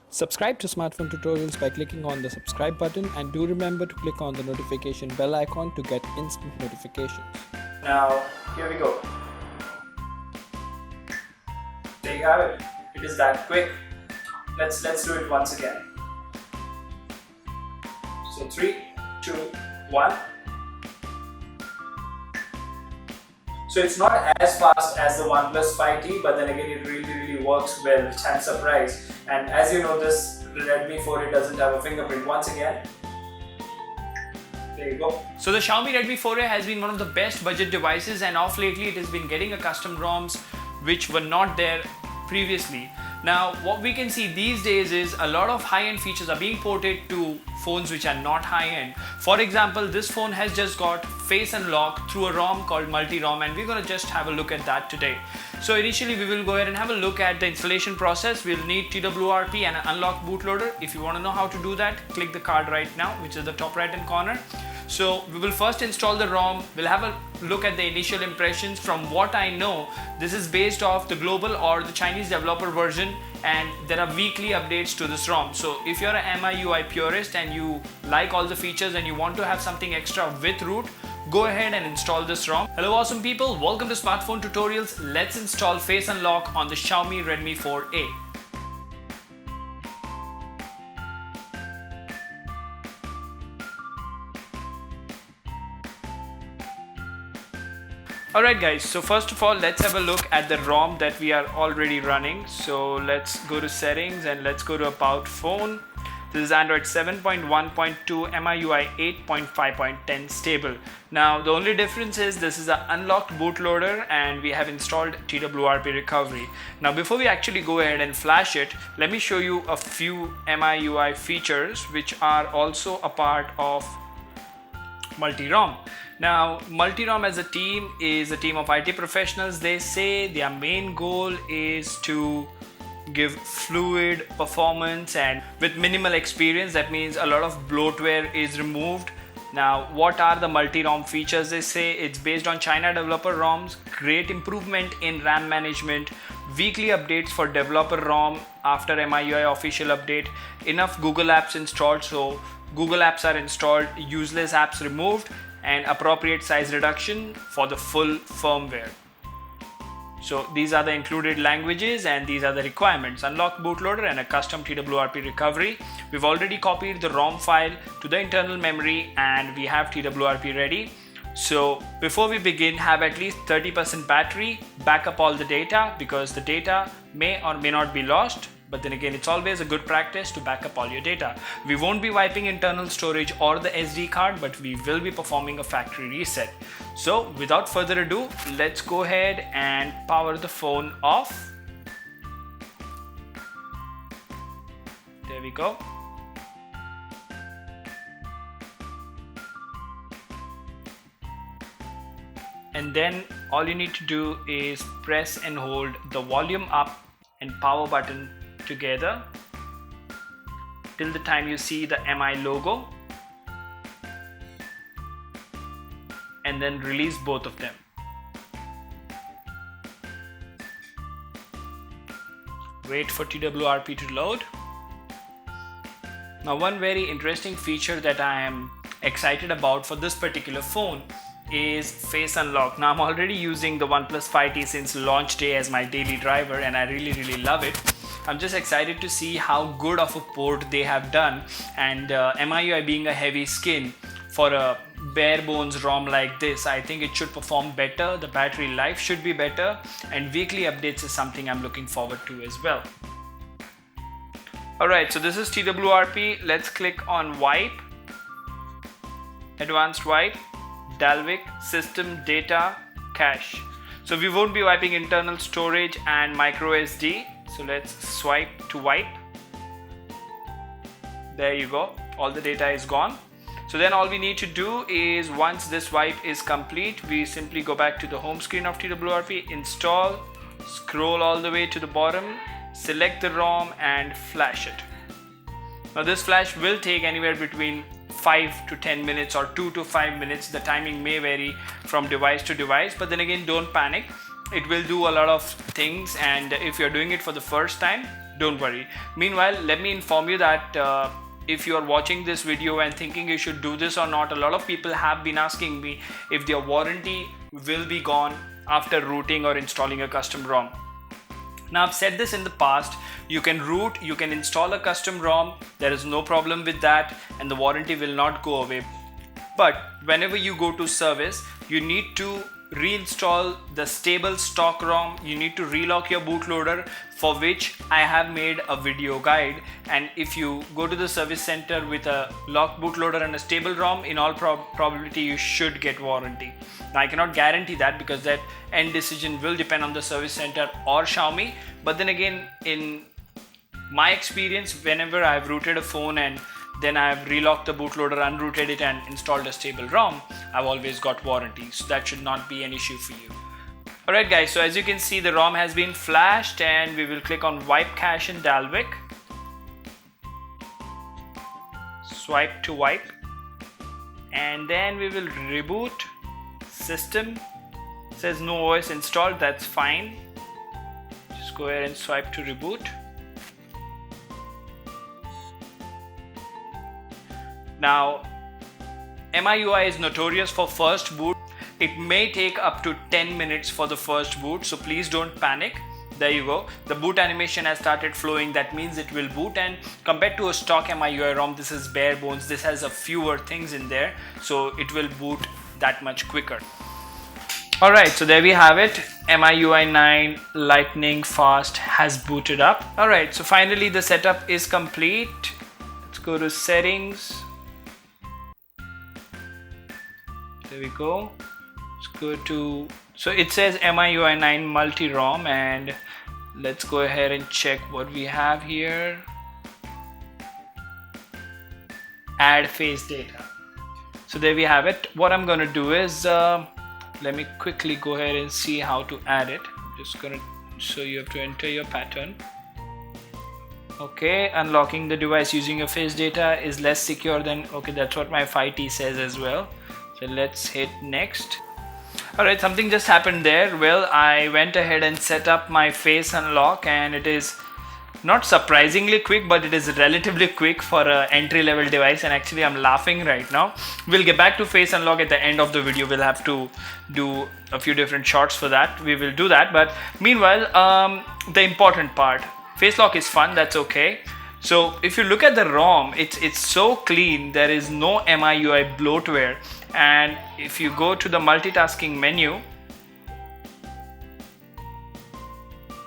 Subscribe to Smartphone Tutorials by clicking on the subscribe button, and do remember to click on the notification bell icon to get instant notifications. Now, here we go. There you have it. It is that quick. Let's do it once again. So 3, 2, 1. So it's not as fast as the OnePlus 5T, but then again it really works well, which I'm surprised. And as you know, this Redmi 4A doesn't have a fingerprint. Once again, there you go. So the Xiaomi Redmi 4A has been one of the best budget devices, and off lately it has been getting a custom ROMs which were not there previously. Now what we can see these days is a lot of high-end features are being ported to phones which are not high-end. For example, this phone has just got face unlock through a ROM called multi-ROM, and we're going to just have a look at that today. So initially we will go ahead and have a look at the installation process. We'll need TWRP and an unlock bootloader. If you want to know how to do that, click the card right now, which is the top right hand corner. So we will first install the ROM. We'll have a look at the initial impressions. From what I know, this is based off the global or the Chinese developer version, and there are weekly updates to this ROM. So if you're a MIUI purist and you like all the features and you want to have something extra with root, go ahead and install this ROM. Hello awesome people, welcome to Smartphone Tutorials. Let's install Face Unlock on the Xiaomi Redmi 4A. Alright guys, so first of all let's have a look at the ROM that we are already running. So let's go to settings and let's go to about phone. This is Android 7.1.2 MIUI 8.5.10 stable. Now the only difference is this is an unlocked bootloader and we have installed TWRP recovery. Now before we actually go ahead and flash it, let me show you a few MIUI features which are also a part of multi-ROM. Now multi-ROM as a team is a team of IT professionals. They say their main goal is to give fluid performance and with minimal experience. That means a lot of bloatware is removed. Now what are the multi-ROM features? They say it's based on China developer ROMs, great improvement in RAM management, weekly updates for developer ROM after MIUI official update, enough Google apps installed, so Google apps are installed, useless apps removed, and appropriate size reduction for the full firmware. So these are the included languages and these are the requirements: unlock bootloader and a custom TWRP recovery. We've already copied the ROM file to the internal memory and we have TWRP ready. So before we begin, have at least 30% battery, back up all the data because the data may or may not be lost. But then again, it's always a good practice to back up all your data. We won't be wiping internal storage or the SD card, but we will be performing a factory reset. So without further ado, let's go ahead and power the phone off. There we go. And then all you need to do is press and hold the volume up and power button together till the time you see the MI logo, and then release both of them. Wait for TWRP to load. Now one very interesting feature that I am excited about for this particular phone is face unlock. Now I'm already using the OnePlus 5T since launch day as my daily driver and I really love it. I'm just excited to see how good of a port they have done, and MIUI being a heavy skin for a bare bones ROM like this, I think it should perform better, the battery life should be better, and weekly updates is something I'm looking forward to as well. Alright, so this is TWRP. Let's click on wipe, advanced wipe, Dalvik, system, data, cache. So we won't be wiping internal storage and micro SD. So let's swipe to wipe. There you go. All the data is gone. So then all we need to do is, once this wipe is complete, we simply go back to the home screen of TWRP, install, scroll all the way to the bottom, select the ROM and flash it. Now this flash will take anywhere between 5 to 10 minutes or 2 to 5 minutes. The timing may vary from device to device, but then again, don't panic. It will do a lot of things, and if you're doing it for the first time, don't worry. Meanwhile, let me inform you that if you are watching this video and thinking you should do this or not, a lot of people have been asking me if their warranty will be gone after rooting or installing a custom ROM. Now, I've said this in the past, you can root, you can install a custom ROM, there is no problem with that, and the warranty will not go away. But whenever you go to service, you need to reinstall the stable stock ROM, you need to relock your bootloader, for which I have made a video guide. And if you go to the service center with a locked bootloader and a stable ROM, in all probability you should get warranty. Now, I cannot guarantee that because that end decision will depend on the service center or Xiaomi, but then again, in my experience, whenever I've rooted a phone and then I've relocked the bootloader, unrooted it and installed a stable ROM, I've always got warranty. So that should not be an issue for you. Alright guys, so as you can see, the ROM has been flashed and we will click on wipe cache in Dalvik. Swipe to wipe. And then we will reboot system. It says no OS installed, that's fine. Just go ahead and swipe to reboot. Now, MIUI is notorious for first boot. It may take up to 10 minutes for the first boot, so please don't panic. There you go. The boot animation has started flowing. That means it will boot, and compared to a stock MIUI ROM, this is bare bones. This has a fewer things in there, so it will boot that much quicker. Alright, so there we have it. MIUI 9 lightning fast has booted up. Alright, so finally the setup is complete. Let's go to settings. There we go. Let's go to, so it says MIUI 9 multi-ROM, and let's go ahead and check what we have here. Add face data. So there we have it. What I'm going to do is, let me quickly go ahead and see how to add it. I'm just going to, so you have to enter your pattern. Okay, unlocking the device using your face data is less secure than, okay, that's what my 5T says as well. So let's hit next. Alright, something just happened there. Well, I went ahead and set up my face unlock, and it is not surprisingly quick, but it is relatively quick for an entry-level device, and actually I'm laughing right now. We'll get back to face unlock at the end of the video. We'll have to do a few different shots for that. We will do that, but meanwhile, the important part, face lock is fun, that's okay. So if you look at the ROM, it's so clean, there is no MIUI bloatware. And if you go to the multitasking menu,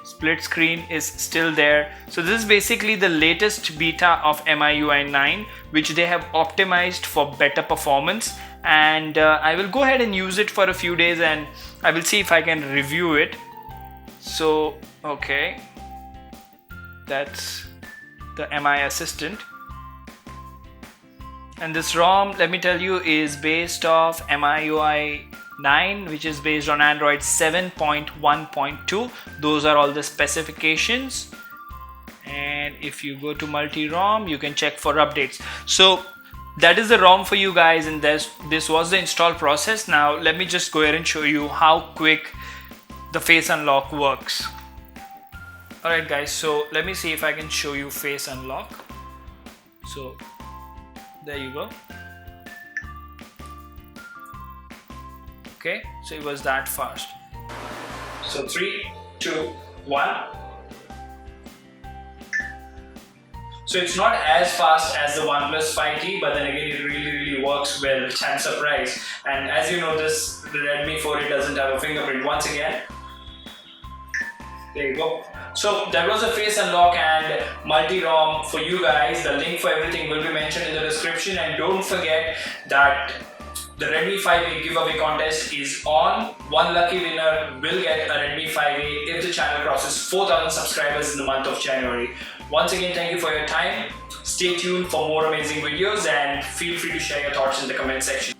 split screen is still there. So this is basically the latest beta of MIUI 9, which they have optimized for better performance. And I will go ahead and use it for a few days, and I will see if I can review it. So, okay, that's the MI assistant. And this ROM, let me tell you, is based off MIUI 9, which is based on Android 7.1.2. Those are all the specifications. And if you go to multi-ROM, you can check for updates. So that is the ROM for you guys, and this was the install process. Now let me just go ahead and show you how quick the face unlock works. Alright guys, so let me see if I can show you face unlock. So there you go. Okay, so it was that fast. So 3, 2, 1. So it's not as fast as the OnePlus 5T, but then again it really works well, which I'm surprised. And as you know, this Redmi 4, it doesn't have a fingerprint. Once again, there you go. So that was a face unlock and multi-ROM for you guys. The link for everything will be mentioned in the description, and don't forget that the Redmi 5A giveaway contest is on. One lucky winner will get a Redmi 5A if the channel crosses 4,000 subscribers in the month of January. Once again, thank you for your time. Stay tuned for more amazing videos, and feel free to share your thoughts in the comment section.